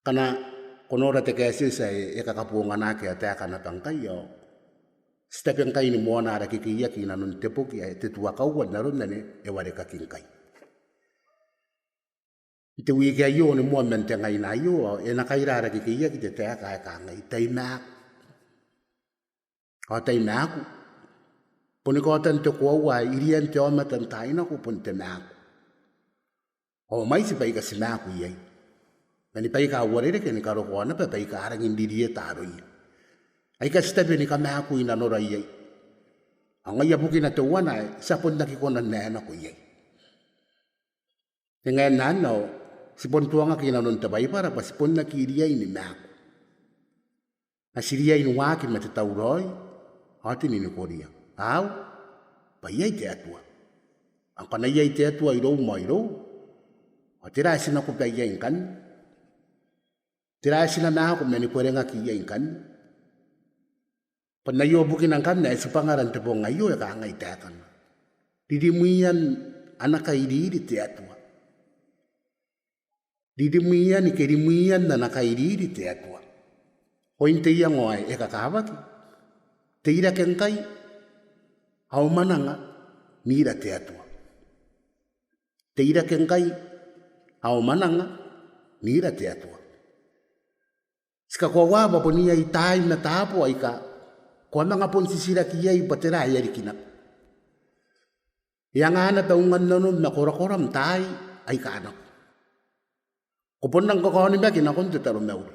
Kana konora te kesi sa e kakapuanga na ke ata kana tangkai yo. Stepen kai ni moana ara ki kia ki na nun te poki te tua kaua na ronda ne e ware ka kinkai. Te wiki a yo ni mua mente ngai na yo e na kaira ara ki kia ki te te aka e ka ngai tei maa. O tei maa ku. Puni ko tan te kua ua irian te oma tan taina ku pun te maa ku. O mai si pai ka si maa ku iei. Mani pai ka warere ke ni ka roko ana pai ka arangin diri e taro ia. Ai ka stepe ni ka mea kui na nora iei. Anga ia buki na te wana e sapon na ki kona nena ku iei. E ngai nana o sipon tuanga ki na non te baipara pa sipon na ki iria ni mea ku. Na siria inu waki me te tauroi, hati ni koria. Au, pa iei te atua. Ang kana iei te atua i rou mai rou. O tira e sina ku pa iei kan. Tira e sina mea ku me ni korenga ki iei kan. Pana yo bukin ang kan na isipangaran te ponga yo e ka ngai te akan. Didimuian anaka iriri te atua. Didimuian ikerimuian na naka iriri te atua. Hoin te ia ngoai e kakawaki. Te ira kenkai. Au mananga mira te atua. Te ira kenkai. Au mananga mira te atua. Sika kua waba ponia i tai na tapo ai ka. Kua mga pon sisira ki iei patera i arikina. Ia ngana taungan nanon na kora-kora mtai ai ka anak. Kupon nang kakawani baki na kon te taro meuri.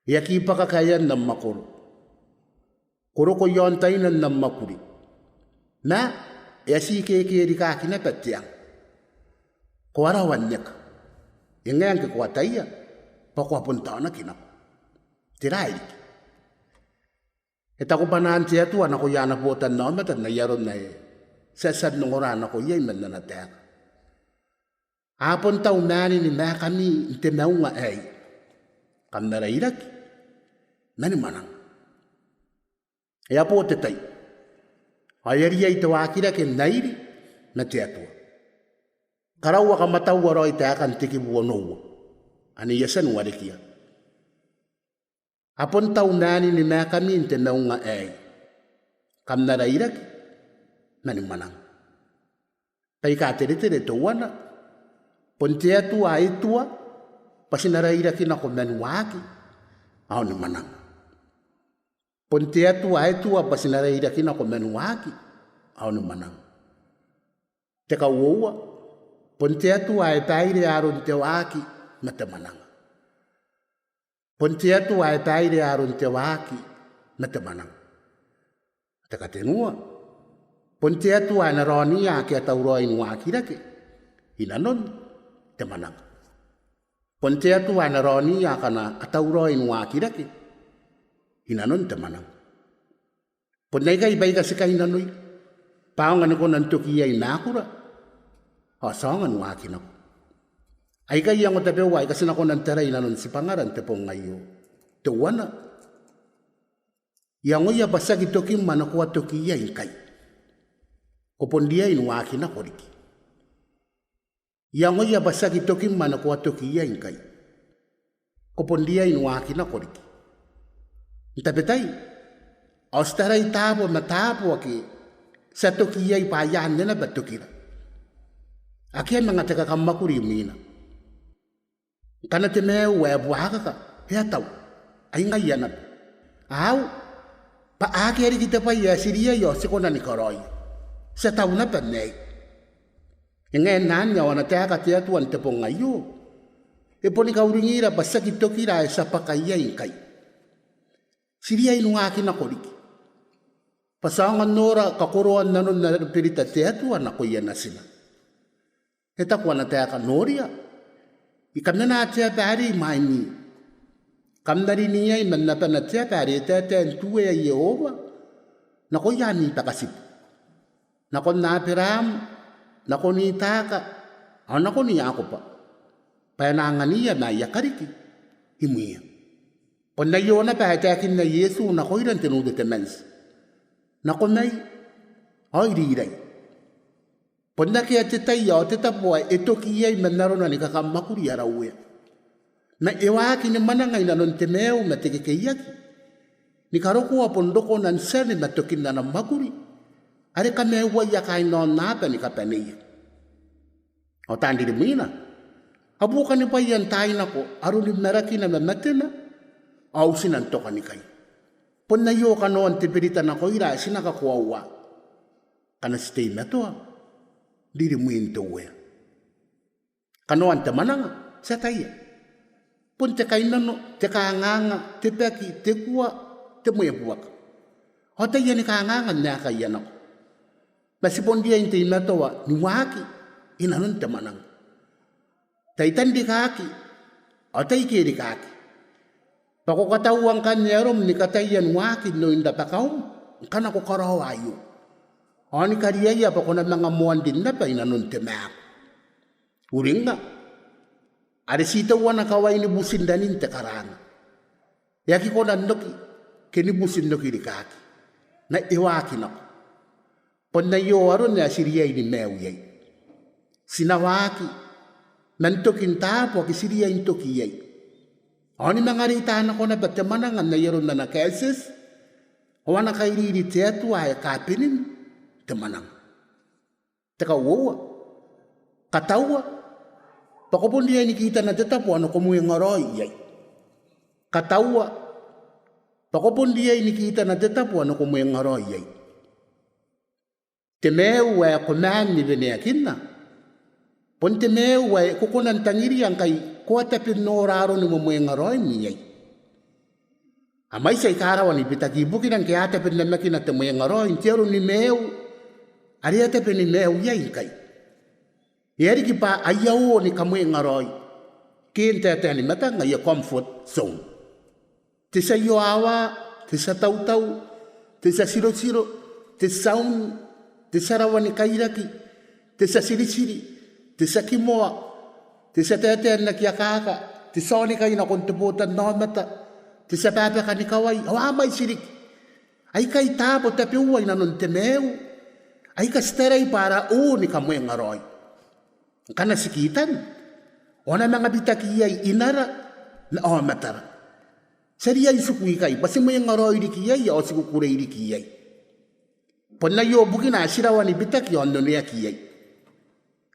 Ia ki pakakayan ng makoro. Kuro ko yon tainan ng makuri. Na, ia si kekeri kakina patiang. Kuarawan niya ka. Ia ngayon ka kuataya. Pakwa punta na kinap. Tiray. E tako panaan siya tuwa na ko yana po tan na omatan na yaron na sasad nung oran ako yay man na natek. Apon taon nani ni na kami inte maunga ay. Kam na rairak. Nani manang. E apo te tay. Ayari ay tawakira ke nairi na siya tuwa. Karawa ka matawaro ay takan tikibuwa nowa. Ani yasan warikia. Apon taon nani ni na kami inte maunga ay. Kam na rairak. Nani manang. Pai ka tere to wana. Pontea tua ai tua. Pasinaraira ki na ko manuaki. Au ni manang. Pontea tua ai tua pasinaraira ki na ko manuaki. Au ni manang. Teka uoua. Pontea tua ai taire aron te waki. Mate manang. Pontea tua ai taire aron te waki. Mate manang. Teka tenua. Pontea tua na ronia ke tauroi nuaki rake. Inanon te manang. Pontea tua na ronia kana atauroi nuaki rake. Inanon te manang. Ponei kai bai ka sika inanoi. Paonga ni ko nantoki ai nakura. O songa nuaki na. Ai kai yang o te pewa ai kasi na ko nantera inanon si pangaran te pongayo. Te wana. Yang o ia basagi toki mana ko toki ai kai. Kopondia inuaki na koriki. Yang o ia basagi toki mana ko toki ia inkai. Kopondia inuaki na koriki. Ntapetai. Austara itabo matapo aki. Sa toki ia ipayan na batokira. Aki ay mga teka kamakuri mina. Kana te mea ue buhaka ka. Hea tau. Ay nga ianap. Aw. Paaki ari kita pa iya siria yo siko na ni koroi. Sa tau na panay. E ngayon nanya wana te haka te atuan te po ngayo. E po ni kauringira basta kito kira sa pakaya ingkay. Siria inungaki na koliki. Pasangan nora kakuruan na nun na pirita te atuan na kuya na sila. E takwa na te haka noria. Ikam na na te pari maini. Kam na rin niya iman na panatya pari te entuwe ay Yehova. Na kuya ni pakasip. Nako napiram, nako ni taka, nako ni ako pa. Panangan niya na yakariki, imuya. Panayo na patakin na Yesu nako ilan tinudo temens. Nako may, ay riray. Panakya titayo titapuay, ito kiyay manaro na ni kakamakuri arawe. Na ewaki ni mananga ina non te meu me te ke iaki. Ni karoko apondoko nan sene me tokinda na makuri. Are ka meu wa ya kai non napa ni kapane. O tandi de mina. Abu ka ni pa yan tai na ko aru ni meraki na me matena. Au sinan toka ni kai. Pon na yo ka non te perita na ko ira sina ka kuawa. Kana stay metoa. Diri muinto we. Kano ante mananga sa taia. Pun te kainano, te kaanganga, te peki, te kua, te muia buaka. Ho te ia ni kaanganga nea ka ia nako. Masi pon dia inte imatoa ni waki ina nun te mananga. Taitan di kaki, o te ike di kaki. Pako katauang kanyerom ni kataian waki no inda pakaum, kana ko karaho ayu. O ni kariaya pako na mga muan din na pa ina nun te meak. Uringa. Ada sita wana kawai ni busin danin te karanga. Yaki ko nandoki ke ni busin doki di kaki. Na iwaki nako. Pon na yo aron ya siriya ini meu yai. Sinawaki nantokin tapo ki siriya intoki yai. Oni mangarita na ko na batamanangan na yaron na nakaeses. Wana kairi di teatu ay kapinin temanang. Teka wowa. Katawa. Pakopon dia ni kita na tetapo ano komu yang ngaroy yai. Katawa. Pakopon dia ni kita na tetapo ano komu yang ngaroy yai. Temeu wa kuman ni beneakin na. Pon temeu wa kukunan tangiri ang kay kuwata pinoraro ni mo yang ngaroy ni yai. Amay sa ikarawan ni pitakibukin ang kaya tapin na makin at mo yang ngaroy. Tiyaro ni meu. Ari tapin ni meu yai kay. Yari ki pa ayaw ni kamu yang ngaroy. Kinta ni mata nga ya comfort zone. Tisa yo awa, tisa tau-tau, tisa siro-siro, tisa saun, tisa rawan ni kairaki, tisa siri-siri, tisa kimoa, tisa tetean na kiyakaka, tisa ni kayo na kontubutan na mata, tisa pepe ka ni kaway, awamay sirik. Ay kay tapo tapi uway na nun temeu. Ay kasteray para ni kamu yang ngaroy. Kana sikitan, ona mga bitakiyay inara na matara. Sariyay sukui kay, basi mo yung ngaroy di kiyay o sikukuray di kiyay. Pon na yo bukin na sirawan ni bitak yon doon niya kiyay.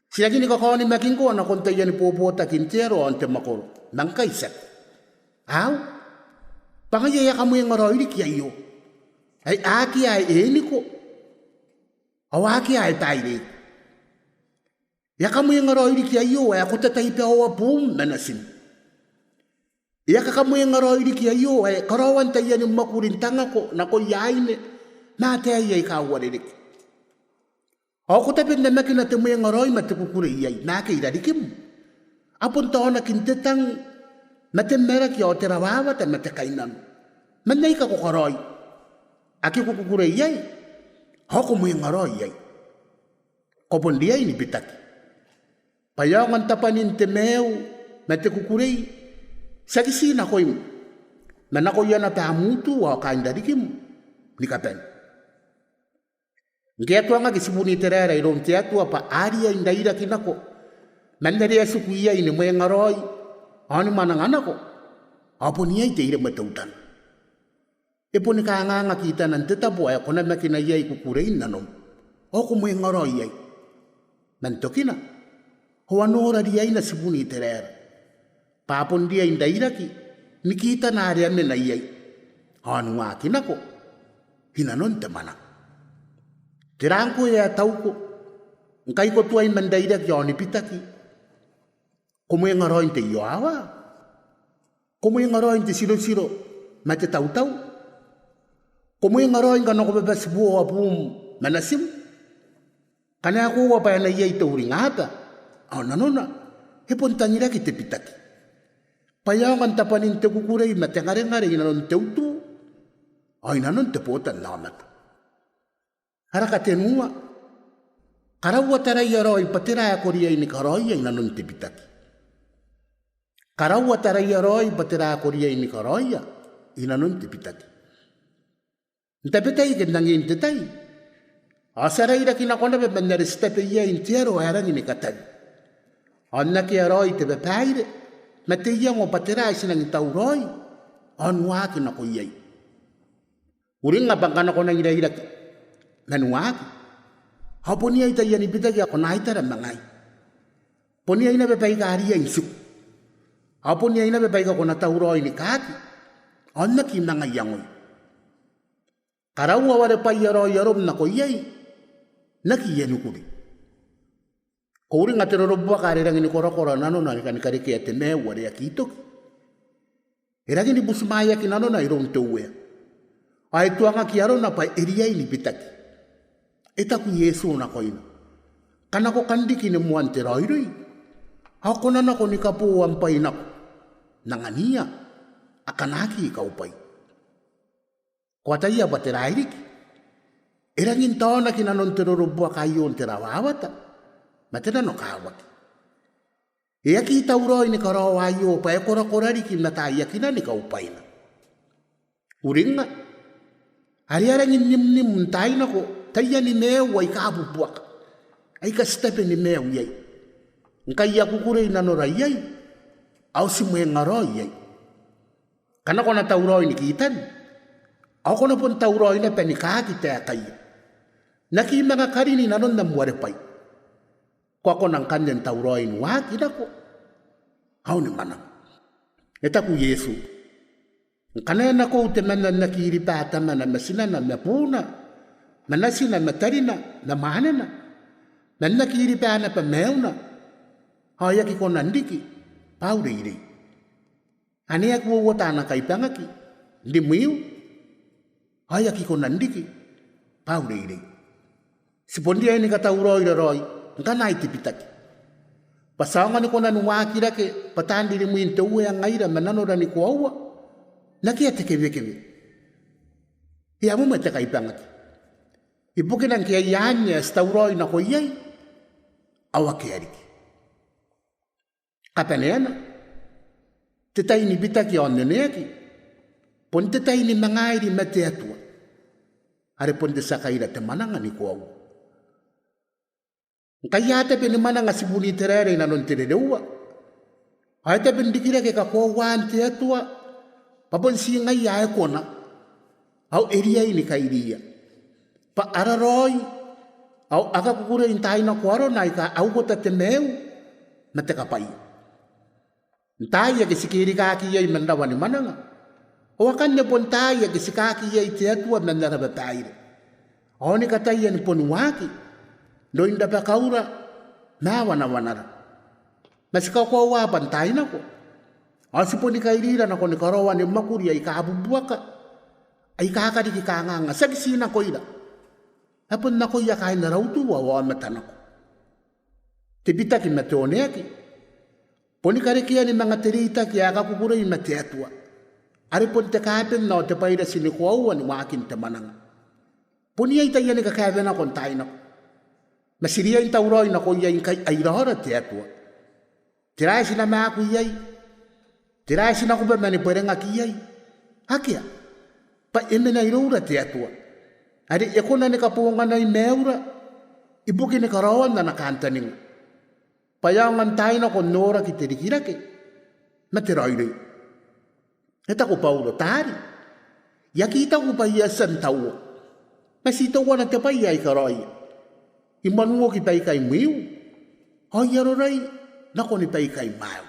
Sila gini kakao ni making ko na kontay yan ipopota kintero o ante makoro. Nang kaysak. Aw? Pangayaya ka mo yung ngaroy di kiyay yo. Ay aki ay eni ko. Awaki ay tayo. Ya kamu yang ngaroy di kiayo, ay ako tatay pa awa boom manasim. Ya kamu yang ngaroy di kiayo, ay karawan tayo yung makurintang ako, nako yain, natay ay kawaririk. Ako tapin na makinate mo yung ngaroy, matukukuri yay, nakidadikim. Apon taon na kintetang, matemerak yaw terawawa, at matakainan. Manay ka ko karoy. Aki kukukuri yay, ako mo yung ngaroy yay. Kopon diya inibitaki. Payangan tapanin temeu, mate kukurei. Sagisi na koy, nanako yan na pamutu wa kain dadikim, ni kapen. Ngeto nga kisibuni terera iron teatu apa aria indaira kinako. Mandari asukuya ini mo yang ngaroy, ani manang anako. Apo niya ite matautan. Epo ni kaanganga kita nan tetabo ay kona makinayay kukurei nanom. O kumo yang ngaroy ay. Nantokina. Huanora dia ina sibuni terer. Papon dia indairaki. Nikita na arian na iyay. Anu akin ako. Hinanon temana. Tirangko ya tau ko. Ngkay ko tuay mandairak yaw ni pitaki. Kumo yung ngaroin te yawa. Kumo yung ngaroin te siro-siro. Mati tau-tau. Kumo yung ngaroin ka na kumabas buo apum manasim. Kanya ako wapaya na iyay tauring ata. Aw nanona, hepunta nila kita pitaki. Payangan tapanin te kukuray matengare-ngare inanon te utu. Ay nanon te potan namat. Harakatenua. Karawa taray aroy patiraya koriya ini karoy ay nanon te pitaki. Karawa taray aroy patiraya koriya ini karoy inanon te pitaki. Ntapitay gendangin te tay. Asaray na kinakona be bandarista pe iya intero harang ini katay. Anna ki aroy te bepaire, Mate ia ngo patera sinang tauroi. Onuaki na ko iai. Uringa bangkana ko nang ira nanuaki. Haponia ita ia ni bitagi ako naitara mangai. Ponia ina bepai karia isu. Haponia ina bepai ka ko na tauroi ni kaki. Onna ki nanga yangoi. Karaua wale pai yarom na ko iai. Naki ia nukuri. Ko uringa te roro Buokara rangi ni korakora nano na ni kareke ya te mea wale ya kitoki. Erangi ni busumaya ki nano na iron te uea. Ai tuanga ki aro na pai eriai ni bitaki. Etaku Yesu na koina. Kana ko kandiki ni muante rairui. Hako nana ko ni kapu ampai nako. Nangania. Akanaki ikaupai. Ko ataia ba te rairiki. Erangi ntaona ki nanon te roro Buokara ion te rawawata. Matena no kawaki. Ea ki tauroi ni karawa ayo pa e korakorari ki nata yakina ni kaupaina. Uringa. Ariarangin nim taina ko taya ni meu ai kabu buaka. Ai ka stepe ni meu yai. Nkai ya kukure ina no raiai. Au si mue ngaroi yai. Kana kona tauroi ni kitan. Au kona pun tauroi na penikaki te akaya. Naki mga karini nanon na muare pai. Ko ako nang kanyan tauroi ni waki na ko. Hau ni mana. Etaku Yesu. Kanena ko te mana na Kiribati mana masina na mapuna. Manasina matarina na manana. Mana Kiribati na pa meuna. Haya ki ko nandiki. Paure iri. Ani aku wata na kaipangaki. Di miu. Haya ki ko nandiki. Paure iri. Sipondia ini kata uroi roi. Ngana iti pitaki. Pasaonga ni ko nanuwaki rake. Patandi ni muinte uwe ang aira mananora ni ko awa. Naki ate kewe. Ia mo mate kaipangaki. Ibukin ang kaya yanya stauroi na ko iyay. Awa kiariki. Kapaneana. Tetay ni bitaki on neneki. Pon tetay ni mangairi mate atua. Are pon de sakaira te mananga ni ko awa. Kaya te pe ni mananga sibuni terere na non teredeua. Ay te bendikira ke kakowan te atua. Papon singa ya e kona. Au eria ini kairia. Pa araroi. Au aka kukure intai na kuaro na ika au kota te meu. Na te kapai. Intai ya ke sikiri kaki ya imandawa ni mananga. O akanya pon tai ya ke sikaki ya ite atua mandara bataire. O ni katai ya ni pon waki. Do inda pa kaura. Na wana. Masika ko wapan tai na ko. Asipo ni kairira na ko ni karawa ni makuri ay kaabubuaka. Ay kakadi ki kanganga. Sagisi na ko ila. Hapon na ko iya kain na rautu wa matan ako. Tibita ki mateoneaki. Poni karekia ni mga terita ki aga kukura yung mateatua. Ari pon te kapen na o te paira sinikuawa ni wakin te mananga. Poni ay tayo ni kakaven ako tayo na ko. Masiriya yung tauroi na ko iya yung kay ayrahara teatua. Tiray sina maaku iyay. Tiray sina ko ba manipwere nga kiyay. Hakia. Pa eme na irura teatua. Ari eko na ni kapuungan na imeura. Ibuki ni karawan na nakantaning. Payangan tayo na konora ki terikirake. Matiraylay. Eta ko Paulo tari. Yakita ko pa iya santawa. Masitawa na te pa iya ikaray. Imanuo ki pai kai miu. Ai arorai. Nako ni pai kai mau.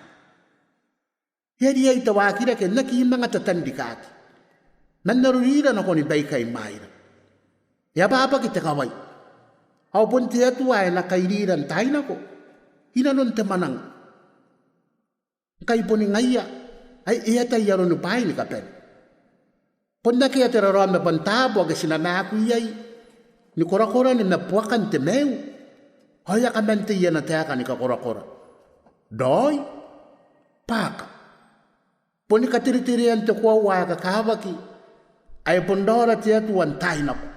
Yari ay tawakira ke naki mga tatandikati. Nanarurira nako ni pai kai maira. Yaba kita kawai. Au pun te atua ay nakairiran tayo nako. Hinanon te manang. Kay po ni ngaya. Ay iya tayo yaro ni pai ni kapen. Pun na kaya terarame pantabo aga sinanaku yay. Ni kora-kora ni napuakan te meu. Haya ka mente iya na teaka ni ka kora-kora. Doi. Paka. Poni ka tiritirian te kuwa waka kawaki. Ay pondora te atuan tayo nako.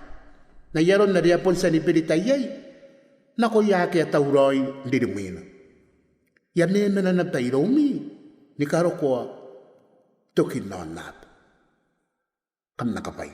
Na yaron na ria pon sa nipirita yay. Nako yake atauroi dirimina. Yameme na napairomi. Ni karokoa. Tokin na nap. Kam nakapay.